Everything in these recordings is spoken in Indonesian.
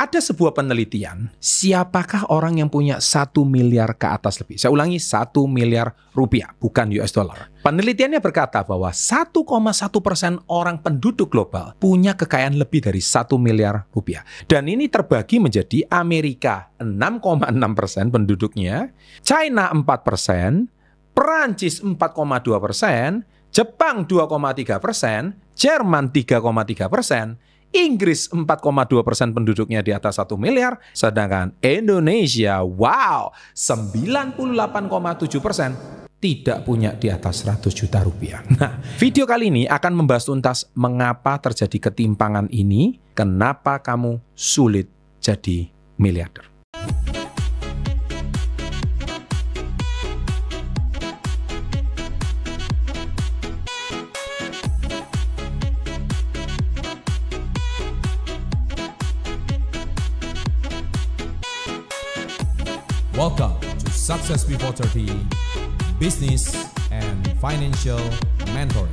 Ada sebuah penelitian, siapakah orang yang punya 1 miliar ke atas lebih? Saya ulangi, 1 miliar rupiah, bukan US dollar. Penelitiannya berkata bahwa 1,1% orang penduduk global punya kekayaan lebih dari 1 miliar rupiah. Dan ini terbagi menjadi Amerika 6,6% penduduknya, China 4%, Perancis 4,2%, Jepang 2,3%, Jerman 3,3%, Inggris 4,2% penduduknya di atas 1 miliar, sedangkan Indonesia, wow, 98,7% tidak punya di atas 100 juta rupiah. Nah, video kali ini akan membahas tuntas mengapa terjadi ketimpangan ini, kenapa kamu sulit jadi miliarder. Welcome to Success Before 30 Business and Financial Mentoring.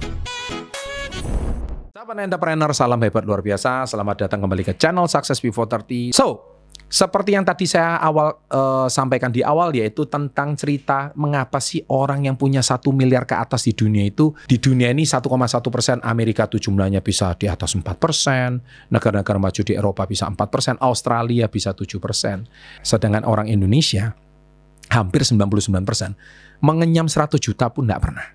Sahabat entrepreneur, salam hebat luar biasa. Selamat datang kembali ke channel Success Before 30. Seperti yang tadi saya sampaikan di awal, yaitu tentang cerita mengapa sih orang yang punya 1 miliar ke atas di dunia itu, di dunia ini 1,1%, Amerika itu jumlahnya bisa di atas 4%, negara-negara maju di Eropa bisa 4%, Australia bisa 7%. Sedangkan orang Indonesia hampir 99% mengenyam 100 juta pun tidak pernah.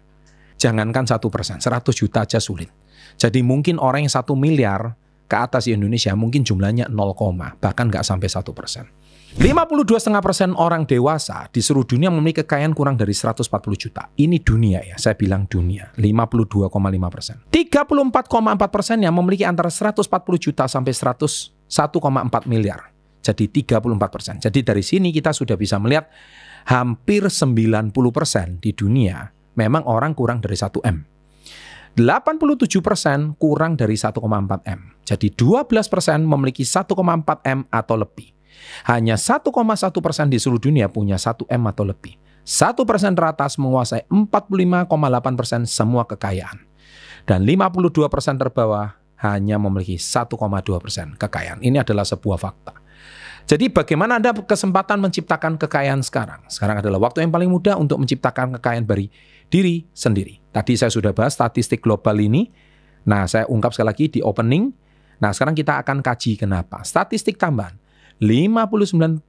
Jangankan 1%, 100 juta aja sulit. Jadi mungkin orang yang 1 miliar ke atas di Indonesia mungkin jumlahnya 0, bahkan nggak sampai 1%. 52,5% orang dewasa di seluruh dunia memiliki kekayaan kurang dari 140 juta. Ini dunia ya, saya bilang dunia. 52,5%. 34,4% yang memiliki antara 140 juta sampai 101,4 miliar. Jadi 34%. Jadi dari sini kita sudah bisa melihat hampir 90% di dunia memang orang kurang dari 1 M. 87% kurang dari 1,4 M. Jadi 12% memiliki 1,4 M atau lebih. Hanya 1,1% di seluruh dunia punya 1 M atau lebih. 1% teratas menguasai 45,8% semua kekayaan. Dan 52% terbawah hanya memiliki 1,2% kekayaan. Ini adalah sebuah fakta. Jadi bagaimana Anda kesempatan menciptakan kekayaan sekarang? Sekarang adalah waktu yang paling mudah untuk menciptakan kekayaan dari diri sendiri. Tadi saya sudah bahas statistik global ini. Nah, saya ungkap sekali lagi di opening. Nah, sekarang kita akan kaji kenapa. Statistik tambahan. 59%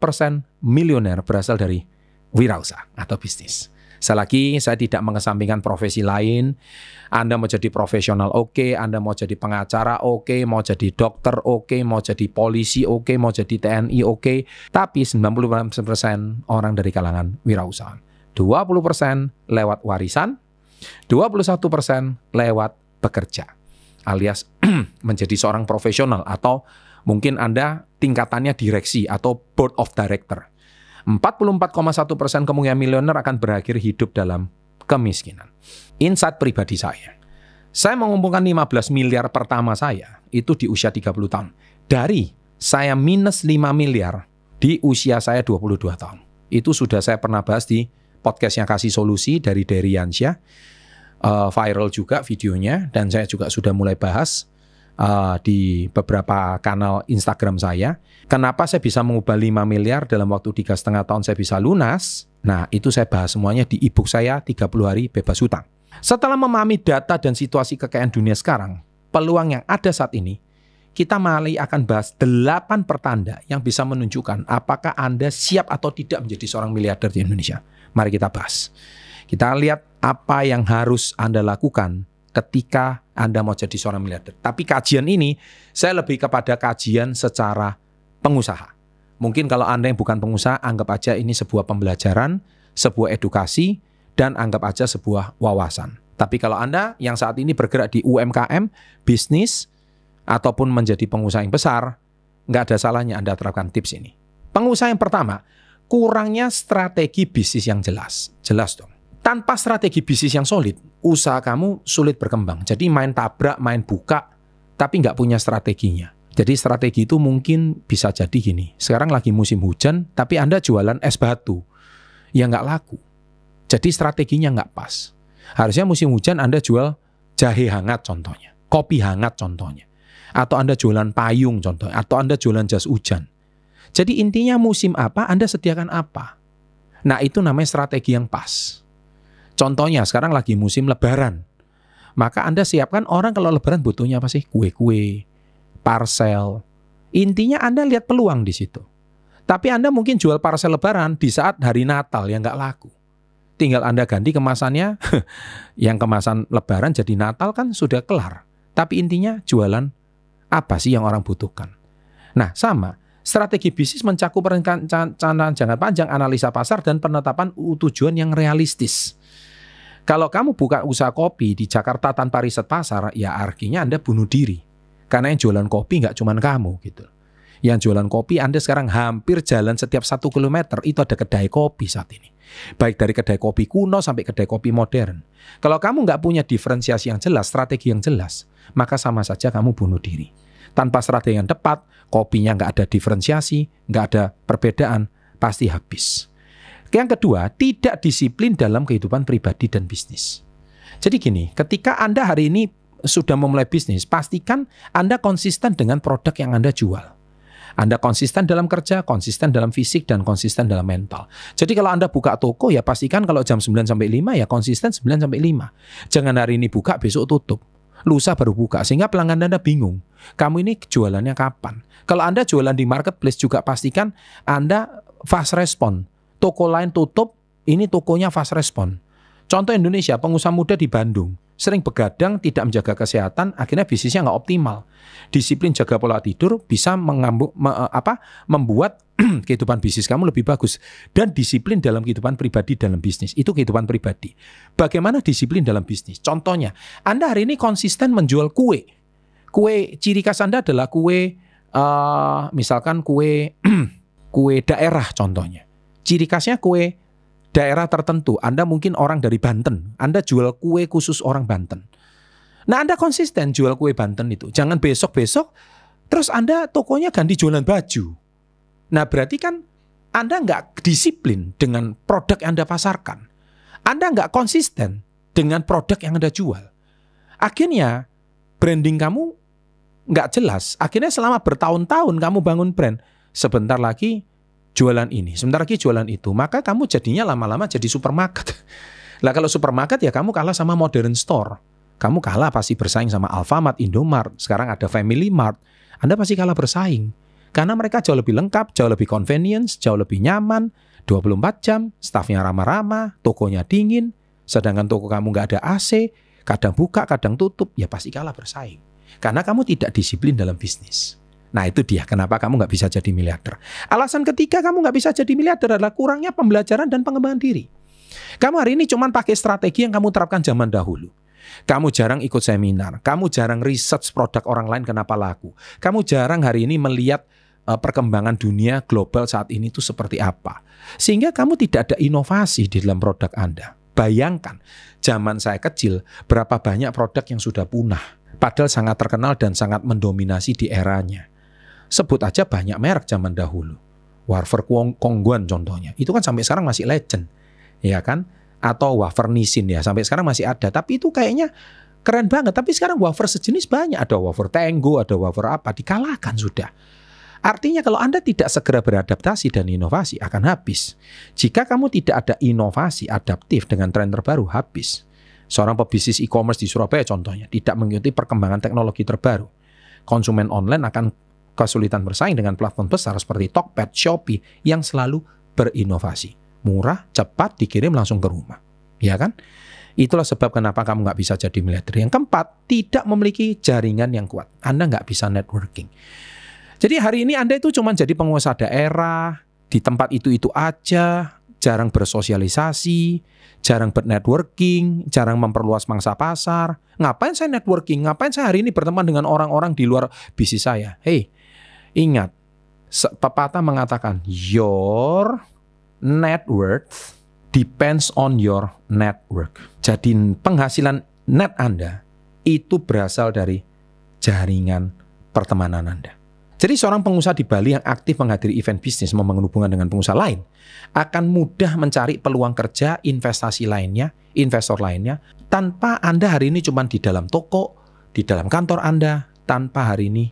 milioner berasal dari wirausaha atau bisnis. Sekali lagi, saya tidak mengesampingkan profesi lain. Anda mau jadi profesional, oke. Anda mau jadi pengacara, oke. Mau jadi dokter, oke. Mau jadi polisi, oke. Mau jadi TNI, oke. Tapi 90% orang dari kalangan wirausaha. 20% lewat warisan, 21% lewat bekerja, alias menjadi seorang profesional, atau mungkin Anda tingkatannya direksi atau board of director. 44,1% kemungkinan milioner akan berakhir hidup dalam kemiskinan. Insight pribadi saya mengumpulkan 15 miliar pertama saya itu di usia 30 tahun. Dari saya minus 5 miliar di usia saya 22 tahun. Itu sudah saya pernah bahas di podcastnya Kasih Solusi dari Deriansyah. Viral juga videonya, dan saya juga sudah mulai bahas di beberapa kanal Instagram saya. Kenapa saya bisa mengubah 5 miliar dalam waktu 3,5 tahun saya bisa lunas? Nah, itu saya bahas semuanya di ebook saya 30 hari bebas hutang. Setelah memahami data dan situasi kekayaan dunia sekarang, peluang yang ada saat ini, kita mulai akan bahas 8 pertanda yang bisa menunjukkan apakah Anda siap atau tidak menjadi seorang miliarder di Indonesia. Mari kita bahas. Kita lihat apa yang harus Anda lakukan ketika Anda mau jadi seorang miliarder. Tapi kajian ini saya lebih kepada kajian secara pengusaha. Mungkin kalau Anda yang bukan pengusaha, anggap aja ini sebuah pembelajaran, sebuah edukasi, dan anggap aja sebuah wawasan. Tapi kalau Anda yang saat ini bergerak di UMKM, bisnis, ataupun menjadi pengusaha yang besar, nggak ada salahnya Anda terapkan tips ini. Pengusaha yang pertama, kurangnya strategi bisnis yang jelas. Jelas dong. Tanpa strategi bisnis yang solid, usaha kamu sulit berkembang. Jadi main tabrak, main buka, tapi nggak punya strateginya. Jadi strategi itu mungkin bisa jadi gini. Sekarang lagi musim hujan, tapi Anda jualan es batu. Ya nggak laku. Jadi strateginya nggak pas. Harusnya musim hujan Anda jual jahe hangat contohnya. Kopi hangat contohnya. Atau Anda jualan payung contohnya. Atau Anda jualan jas hujan. Jadi intinya musim apa, Anda sediakan apa. Nah, itu namanya strategi yang pas. Contohnya sekarang lagi musim lebaran. Maka Anda siapkan orang kalau lebaran butuhnya apa sih? Kue-kue, parcel. Intinya Anda lihat peluang di situ. Tapi Anda mungkin jual parcel lebaran di saat hari Natal yang nggak laku. Tinggal Anda ganti kemasannya, yang kemasan lebaran jadi Natal kan sudah kelar. Tapi intinya jualan apa sih yang orang butuhkan. Nah, sama. Strategi bisnis mencakup perencanaan jangka panjang, analisa pasar, dan penetapan tujuan yang realistis. Kalau kamu buka usaha kopi di Jakarta tanpa riset pasar, ya artinya Anda bunuh diri. Karena yang jualan kopi nggak cuma kamu gitu. Yang jualan kopi Anda sekarang hampir jalan setiap 1 kilometer itu ada kedai kopi saat ini. Baik dari kedai kopi kuno sampai kedai kopi modern. Kalau kamu nggak punya diferensiasi yang jelas, strategi yang jelas, maka sama saja kamu bunuh diri. Tanpa strategi yang tepat, kopinya nggak ada diferensiasi, nggak ada perbedaan, pasti habis. Yang kedua, tidak disiplin dalam kehidupan pribadi dan bisnis. Jadi gini, ketika Anda hari ini sudah memulai bisnis, pastikan Anda konsisten dengan produk yang Anda jual. Anda konsisten dalam kerja, konsisten dalam fisik, dan konsisten dalam mental. Jadi kalau Anda buka toko, ya pastikan kalau jam 9 sampai 5, ya konsisten 9 sampai 5. Jangan hari ini buka, besok tutup. Lusa baru buka, sehingga pelanggan Anda bingung. Kamu ini jualannya kapan? Kalau Anda jualan di marketplace juga pastikan Anda fast respon. Toko lain tutup, ini tokonya fast respon. Contoh Indonesia, pengusaha muda di Bandung. Sering begadang, tidak menjaga kesehatan, akhirnya bisnisnya nggak optimal. Disiplin jaga pola tidur bisa membuat kehidupan bisnis kamu lebih bagus. Dan disiplin dalam kehidupan pribadi dalam bisnis, itu kehidupan pribadi. Bagaimana disiplin dalam bisnis? Contohnya, Anda hari ini konsisten menjual kue. Kue, ciri khas Anda adalah kue, misalkan kue daerah contohnya. Ciri khasnya kue daerah tertentu. Anda mungkin orang dari Banten, Anda jual kue khusus orang Banten. Nah, Anda konsisten jual kue Banten itu. Jangan besok-besok terus Anda tokonya ganti jualan baju. Nah, berarti kan Anda nggak disiplin dengan produk yang Anda pasarkan. Anda nggak konsisten dengan produk yang Anda jual. Akhirnya branding kamu nggak jelas. Akhirnya selama bertahun-tahun kamu bangun brand, sebentar lagi jualan ini, sebentar lagi jualan itu, maka kamu jadinya lama-lama jadi supermarket. Lah kalau supermarket ya kamu kalah sama modern store. Kamu kalah pasti bersaing sama Alfamart, Indomart, sekarang ada Family Mart. Anda pasti kalah bersaing. Karena mereka jauh lebih lengkap, jauh lebih convenience, jauh lebih nyaman, 24 jam, stafnya ramah-ramah, tokonya dingin, sedangkan toko kamu nggak ada AC, kadang buka, kadang tutup, ya pasti kalah bersaing. Karena kamu tidak disiplin dalam bisnis. Nah itu dia kenapa kamu nggak bisa jadi miliarder. Alasan ketiga kamu nggak bisa jadi miliarder adalah kurangnya pembelajaran dan pengembangan diri. Kamu hari ini cuma pakai strategi yang kamu terapkan zaman dahulu. Kamu jarang ikut seminar, kamu jarang research produk orang lain kenapa laku. Kamu jarang hari ini melihat perkembangan dunia global saat ini itu seperti apa. Sehingga kamu tidak ada inovasi di dalam produk Anda. Bayangkan, zaman saya kecil berapa banyak produk yang sudah punah. Padahal sangat terkenal dan sangat mendominasi di eranya. Sebut aja banyak merek zaman dahulu. Wafer Kongguan contohnya. Itu kan sampai sekarang masih legend. Ya kan? Atau wafer Nissin ya. Sampai sekarang masih ada. Tapi itu kayaknya keren banget. Tapi sekarang wafer sejenis banyak. Ada wafer Tenggo, ada wafer apa. Dikalahkan sudah. Artinya kalau Anda tidak segera beradaptasi dan inovasi akan habis. Jika kamu tidak ada inovasi adaptif dengan tren terbaru, habis. Seorang pebisnis e-commerce di Surabaya contohnya tidak mengikuti perkembangan teknologi terbaru. Konsumen online akan kesulitan bersaing dengan platform besar seperti Tokped, Shopee yang selalu berinovasi. Murah, cepat, dikirim langsung ke rumah. Ya kan? Itulah sebab kenapa kamu nggak bisa jadi miliarder. Yang keempat, tidak memiliki jaringan yang kuat. Anda nggak bisa networking. Jadi hari ini Anda itu cuma jadi pengusaha daerah, di tempat itu-itu aja, jarang bersosialisasi, jarang bernetworking, jarang memperluas mangsa pasar. Ngapain saya networking? Ngapain saya hari ini berteman dengan orang-orang di luar bisnis saya? Hey, ingat, pepatah mengatakan, your net worth depends on your network. Jadi penghasilan net Anda itu berasal dari jaringan pertemanan Anda. Jadi seorang pengusaha di Bali yang aktif menghadiri event bisnis membangun hubungan dengan pengusaha lain akan mudah mencari peluang kerja, investasi lainnya, investor lainnya, tanpa Anda hari ini cuma di dalam toko, di dalam kantor Anda, tanpa hari ini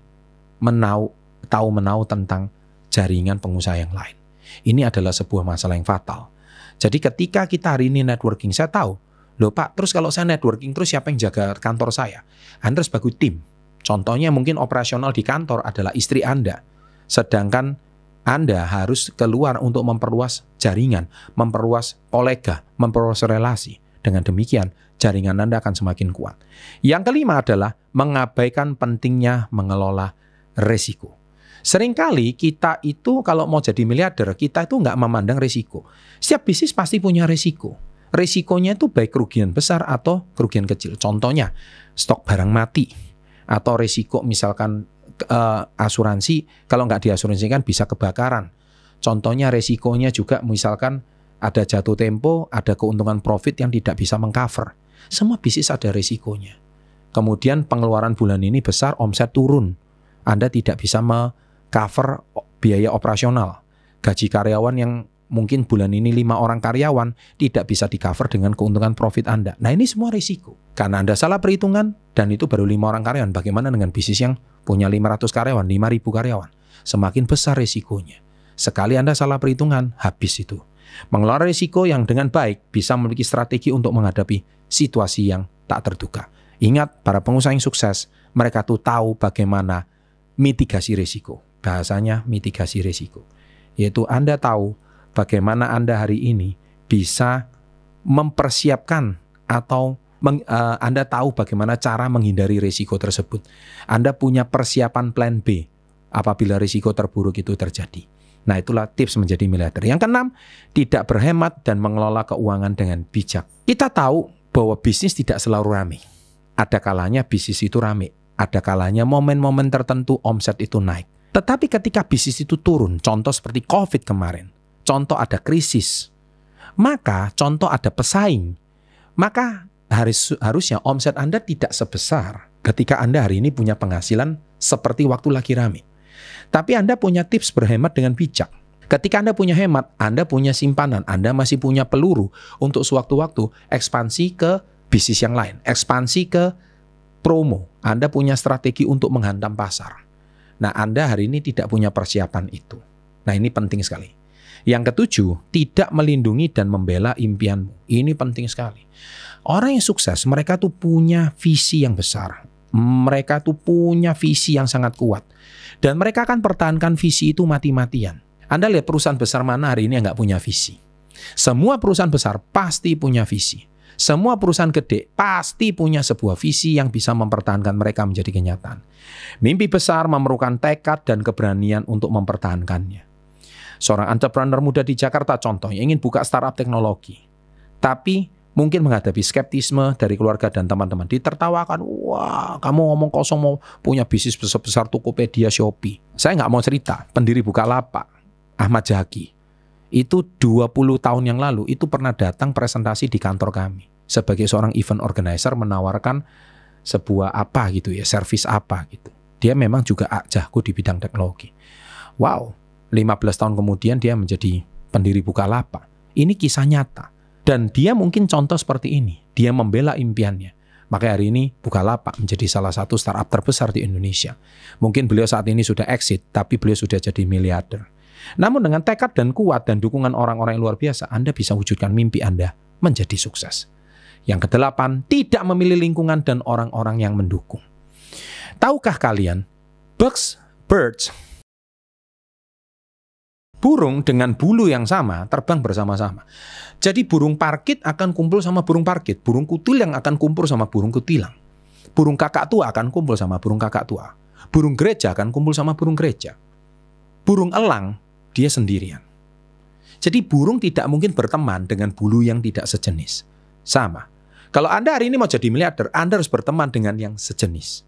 tahu menau tentang jaringan pengusaha yang lain. Ini adalah sebuah masalah yang fatal. Jadi ketika kita hari ini networking, saya tahu, loh Pak, terus kalau saya networking terus siapa yang jaga kantor saya? Anda harus bagi tim. Contohnya mungkin operasional di kantor adalah istri Anda. Sedangkan Anda harus keluar untuk memperluas jaringan, memperluas kolega, memperluas relasi. Dengan demikian, jaringan Anda akan semakin kuat. Yang kelima adalah mengabaikan pentingnya mengelola resiko. Seringkali kita itu kalau mau jadi miliarder, kita itu nggak memandang risiko. Setiap bisnis pasti punya risiko. Risikonya itu baik kerugian besar atau kerugian kecil. Contohnya, stok barang mati. Atau risiko misalkan asuransi, kalau nggak diasuransikan bisa kebakaran. Contohnya risikonya juga misalkan ada jatuh tempo, ada keuntungan profit yang tidak bisa mengcover. Semua bisnis ada risikonya. Kemudian pengeluaran bulan ini besar, omset turun. Anda tidak bisa cover biaya operasional. Gaji karyawan yang mungkin bulan ini 5 orang karyawan tidak bisa di-cover dengan keuntungan profit Anda. Nah ini semua risiko. Karena Anda salah perhitungan dan itu baru 5 orang karyawan. Bagaimana dengan bisnis yang punya 500 karyawan, 5.000 karyawan? Semakin besar risikonya. Sekali Anda salah perhitungan, habis itu. Mengelola risiko yang dengan baik bisa memiliki strategi untuk menghadapi situasi yang tak terduga. Ingat, para pengusaha yang sukses, mereka tuh tahu bagaimana mitigasi risiko. Bahasanya mitigasi risiko. Yaitu Anda tahu bagaimana Anda hari ini bisa mempersiapkan atau Anda tahu bagaimana cara menghindari risiko tersebut. Anda punya persiapan plan B apabila risiko terburuk itu terjadi. Nah itulah tips menjadi miliarder. Yang keenam, tidak berhemat dan mengelola keuangan dengan bijak. Kita tahu bahwa bisnis tidak selalu ramai. Ada kalanya bisnis itu ramai. Ada kalanya momen-momen tertentu omset itu naik. Tetapi ketika bisnis itu turun, contoh seperti COVID kemarin, contoh ada krisis, maka contoh ada pesaing, maka harusnya omset Anda tidak sebesar ketika Anda hari ini punya penghasilan seperti waktu lagi rame. Tapi Anda punya tips berhemat dengan bijak. Ketika Anda punya hemat, Anda punya simpanan, Anda masih punya peluru untuk sewaktu-waktu ekspansi ke bisnis yang lain, ekspansi ke promo. Anda punya strategi untuk menghantam pasar. Nah, Anda hari ini tidak punya persiapan itu. Nah, ini penting sekali. Yang ketujuh, tidak melindungi dan membela impianmu. Ini penting sekali. Orang yang sukses, mereka tuh punya visi yang besar. Mereka tuh punya visi yang sangat kuat. Dan mereka akan pertahankan visi itu mati-matian. Anda lihat perusahaan besar mana hari ini yang nggak punya visi. Semua perusahaan besar pasti punya visi. Semua perusahaan gede pasti punya sebuah visi yang bisa mempertahankan mereka menjadi kenyataan. Mimpi besar memerlukan tekad dan keberanian untuk mempertahankannya. Seorang entrepreneur muda di Jakarta contohnya ingin buka startup teknologi. Tapi mungkin menghadapi skeptisme dari keluarga dan teman-teman. Ditertawakan, wah kamu ngomong kosong mau punya bisnis besar-besar Tokopedia, Shopee. Saya nggak mau cerita, pendiri Bukalapak, Ahmad Zaki. Itu 20 tahun yang lalu, itu pernah datang presentasi di kantor kami. Sebagai seorang event organizer menawarkan sebuah apa gitu ya, servis apa gitu. Dia memang juga jago di bidang teknologi. Wow, 15 tahun kemudian dia menjadi pendiri Bukalapak. Ini kisah nyata. Dan dia mungkin contoh seperti ini. Dia membela impiannya. Maka hari ini Bukalapak menjadi salah satu startup terbesar di Indonesia. Mungkin beliau saat ini sudah exit, tapi beliau sudah jadi miliarder. Namun dengan tekad dan kuat dan dukungan orang-orang yang luar biasa, Anda bisa wujudkan mimpi Anda menjadi sukses. Yang kedelapan, tidak memilih lingkungan dan orang-orang yang mendukung. Tahukah kalian, birds, burung dengan bulu yang sama terbang bersama-sama. Jadi burung parkit akan kumpul sama burung parkit. Burung kutilang akan kumpul sama burung kutilang. Burung kakak tua akan kumpul sama burung kakak tua. Burung gereja akan kumpul sama burung gereja. Burung elang, dia sendirian. Jadi burung tidak mungkin berteman dengan bulu yang tidak sejenis. Sama. Kalau Anda hari ini mau jadi miliarder, Anda harus berteman dengan yang sejenis.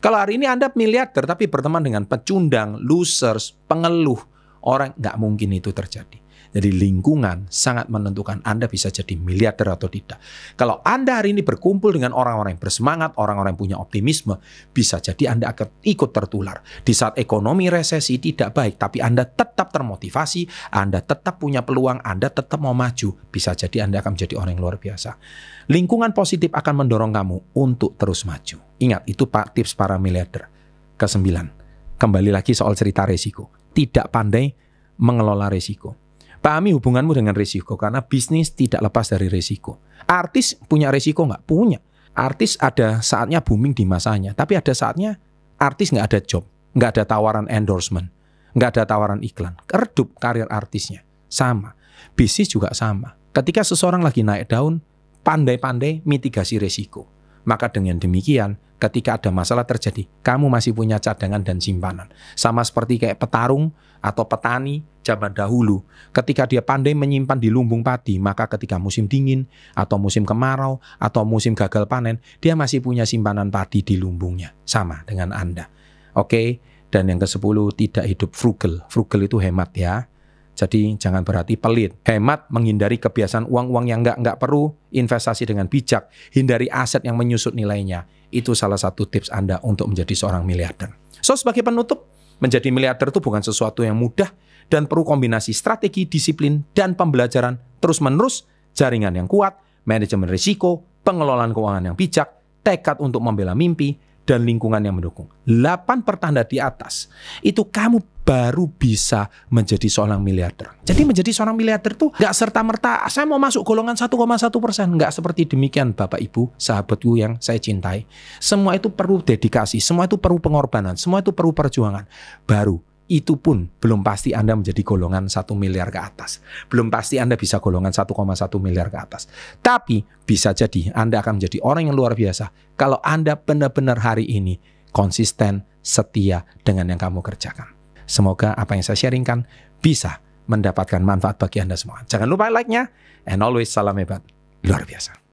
Kalau hari ini Anda miliarder tapi berteman dengan pecundang, losers, pengeluh, orang, nggak mungkin itu terjadi. Jadi lingkungan sangat menentukan Anda bisa jadi miliarder atau tidak. Kalau Anda hari ini berkumpul dengan orang-orang yang bersemangat, orang-orang yang punya optimisme, bisa jadi Anda akan ikut tertular. Di saat ekonomi resesi tidak baik, tapi Anda tetap termotivasi, Anda tetap punya peluang, Anda tetap mau maju, bisa jadi Anda akan menjadi orang yang luar biasa. Lingkungan positif akan mendorong kamu untuk terus maju. Ingat, itu tips para miliarder. Kesembilan, kembali lagi soal cerita resiko. tidak pandai mengelola risiko. Pahami hubunganmu dengan risiko, karena bisnis tidak lepas dari risiko. Artis punya risiko nggak? Punya. Artis ada saatnya booming di masanya, tapi ada saatnya artis nggak ada job, nggak ada tawaran endorsement, nggak ada tawaran iklan. Redup karir artisnya. Sama. Bisnis juga sama. Ketika seseorang lagi naik daun, pandai-pandai mitigasi risiko. Maka dengan demikian, ketika ada masalah terjadi, kamu masih punya cadangan dan simpanan. Sama seperti kayak petarung atau petani zaman dahulu. Ketika dia pandai menyimpan di lumbung padi, maka ketika musim dingin atau musim kemarau atau musim gagal panen, dia masih punya simpanan padi di lumbungnya. Sama dengan Anda. Oke? Dan yang ke-10, tidak hidup frugal. Frugal itu hemat ya. Jadi jangan berarti pelit. Hemat, menghindari kebiasaan uang-uang yang nggak perlu, investasi dengan bijak, hindari aset yang menyusut nilainya. Itu salah satu tips Anda untuk menjadi seorang miliarder. So, sebagai penutup, menjadi miliarder itu bukan sesuatu yang mudah dan perlu kombinasi strategi, disiplin, dan pembelajaran terus-menerus, jaringan yang kuat, manajemen risiko, pengelolaan keuangan yang bijak, tekad untuk membela mimpi, dan lingkungan yang mendukung. 8 pertanda di atas, itu kamu baru bisa menjadi seorang miliarder. Jadi menjadi seorang miliarder tuh gak serta-merta, saya mau masuk golongan 1,1%. Gak seperti demikian Bapak Ibu, sahabatku yang saya cintai. Semua itu perlu dedikasi, semua itu perlu pengorbanan, semua itu perlu perjuangan. Baru itu pun belum pasti Anda menjadi golongan 1 miliar ke atas. Belum pasti Anda bisa golongan 1,1 miliar ke atas. Tapi bisa jadi Anda akan menjadi orang yang luar biasa kalau Anda benar-benar hari ini konsisten, setia dengan yang kamu kerjakan. Semoga apa yang saya sharingkan bisa mendapatkan manfaat bagi Anda semua. Jangan lupa like-nya, and always salam hebat, luar biasa.